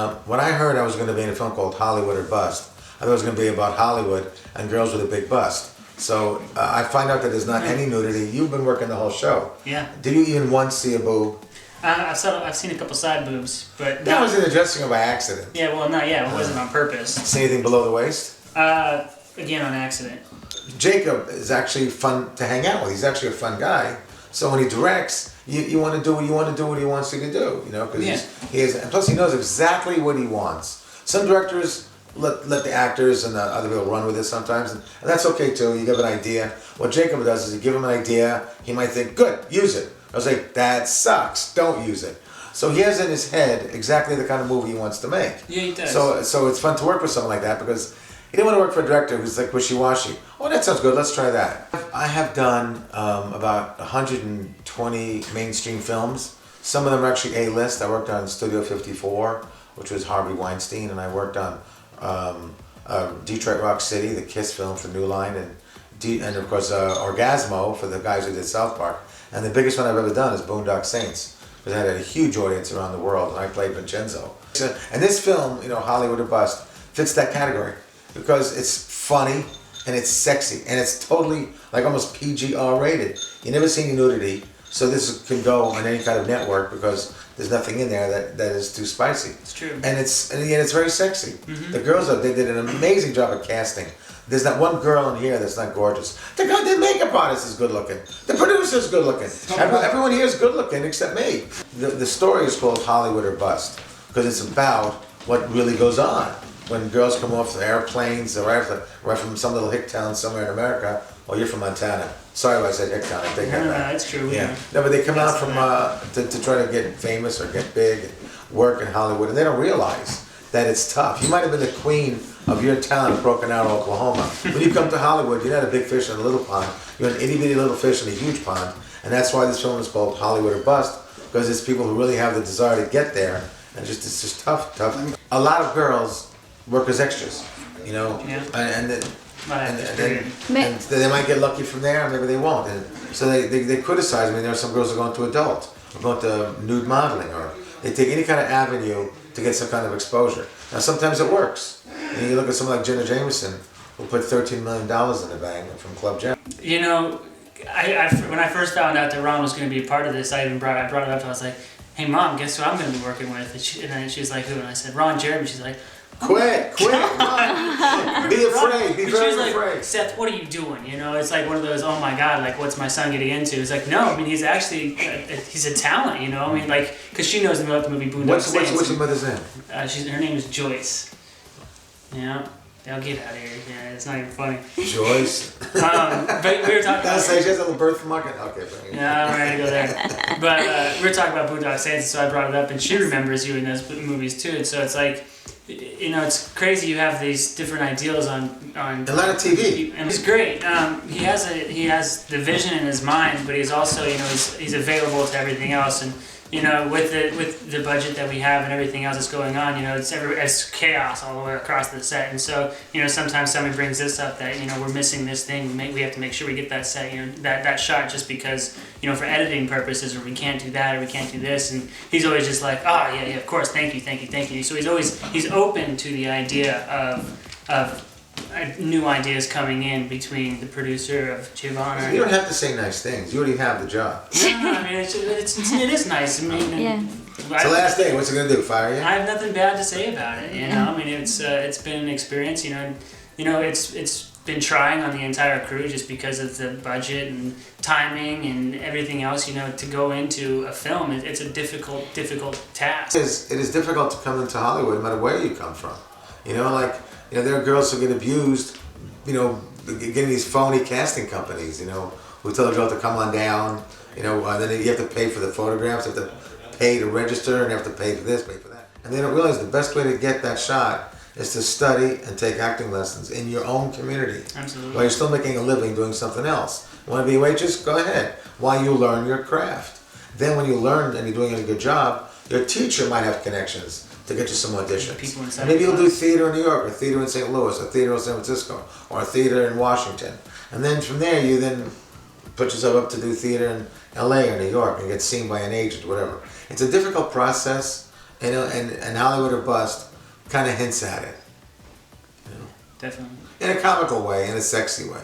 When I heard I was going to be in a film called Hollywood or Bust, I thought it was going to be about Hollywood and girls with a big bust. So I find out that there's not any nudity. You've been working the whole show. Yeah. Did you even once see a boob? I've seen a couple side boobs, but That was in the dressing room by accident. Yeah, well, not yeah, it wasn't on purpose. See anything below the waist? Again, on accident. Jacob is actually fun to hang out with. He's actually a fun guy. So when he directs, you want to do what he wants you to do, you know, because he is, and plus he knows exactly what he wants. Some directors let the actors and the other people run with it sometimes, and that's okay too. You give an idea. What Jacob does is you give him an idea. He might think, good, use it. I was like, that sucks. Don't use it. So he has in his head exactly the kind of movie he wants to make. Yeah, he does. So it's fun to work with someone like that because he didn't want to work for a director who's like wishy-washy. Oh, that sounds good. Let's try that. I have done about 120 mainstream films. Some of them are actually A-list. I worked on Studio 54, which was Harvey Weinstein, and I worked on Detroit Rock City, the Kiss film for New Line, and of course Orgasmo for the guys who did South Park. And the biggest one I've ever done is Boondock Saints, because I had a huge audience around the world, and I played Vincenzo. And this film, you know, Hollywood or Bust, fits that category because it's funny and it's sexy and it's totally like almost PG-R rated. You never see any nudity, so this can go on any kind of network because there's nothing in there that is too spicy. It's true. And it's very sexy. Mm-hmm. The girls they did an amazing job of casting. There's not one girl in here that's not gorgeous. The makeup artist is good looking. The producer's good looking. Everyone here is good looking except me. The story is called Hollywood or Bust because it's about what really goes on when girls come off the airplanes or right from some little hick town somewhere in America. Oh, you're from Montana. Sorry if I said hick town. I think no, it's true. Yeah. No, but they come out from to try to get famous or get big, and work in Hollywood, and they don't realize that it's tough. You might have been the queen of your town, Broken Arrow, Oklahoma. When you come to Hollywood, you're not a big fish in a little pond. You're an itty bitty little fish in a huge pond, and that's why this film is called Hollywood or Bust, because it's people who really have the desire to get there, and it's just tough. A lot of girls work as extras, you know, and they might get lucky from there, maybe they won't. And so they criticize me. There are some girls who are going to adult, or going to nude modeling, or they take any kind of avenue to get some kind of exposure. Now sometimes it works. You look at someone like Jenna Jameson, who put $13 million in the bank from Club Jam. You know, when I first found out that Ron was going to be a part of this, I brought it up to her. I was like, hey Mom, guess who I'm going to be working with? And then she was like, who? And I said, Ron Jeremy. She's like, Quit, Ron. Be afraid, be very afraid. Seth, what are you doing? You know, it's like one of those, oh my God, like what's my son getting into? It's like, no, I mean, he's actually, he's a talent, you know? I mean, like, because she knows about the movie Boondock Saints. What's your mother's name? Her name is Joyce. Yeah. I'll get out of here. Yeah, it's not even funny. Joyce. But we were talking about... She has a little birth market. Okay. Yeah, I'm ready to go there. But we were talking about Boondock Saints, so I brought it up, and she remembers you in those movies too. And so it's like, you know, it's crazy. You have these different ideals on a lot of TV, and he's great. He has the vision in his mind, but he's also, you know, he's available to everything else. And you know, with the budget that we have and everything else that's going on, you know, it's chaos all the way across the set. And so, you know, sometimes somebody brings this up that, you know, we're missing this thing. We have to make sure we get that set, you know, that shot just because, you know, for editing purposes, or we can't do that, or we can't do this. And he's always just like, oh yeah, of course, thank you. So he's open to the idea of new ideas coming in between the producer of Giovanna. You don't have to say nice things. You already have the job. No, I mean, it is nice. I mean, It's the last day. What's it gonna do? Fire you? I have nothing bad to say about it. You know, I mean, it's been an experience. You know, it's been trying on the entire crew just because of the budget and timing and everything else. You know, to go into a film, it's a difficult task. It is difficult to come into Hollywood, no matter where you come from. You know, like. You know, there are girls who get abused, you know, getting these phony casting companies, you know, who tell a girl to come on down, you know, and then you have to pay for the photographs, you have to pay to register, and you have to pay for this, pay for that. And they don't realize the best way to get that shot is to study and take acting lessons in your own community. Absolutely. While you're still making a living doing something else. Want to be a waitress? Go ahead. While you learn your craft. Then when you learn and you're doing a good job, your teacher might have connections to get you some auditions. Maybe you'll do theater in New York, or theater in St. Louis, or theater in San Francisco, or a theater in Washington. And then from there, you then put yourself up to do theater in LA or New York and get seen by an agent, whatever. It's a difficult process, You know, and Hollywood or Bust kind of hints at it. You know, Definitely. in a comical way, in a sexy way.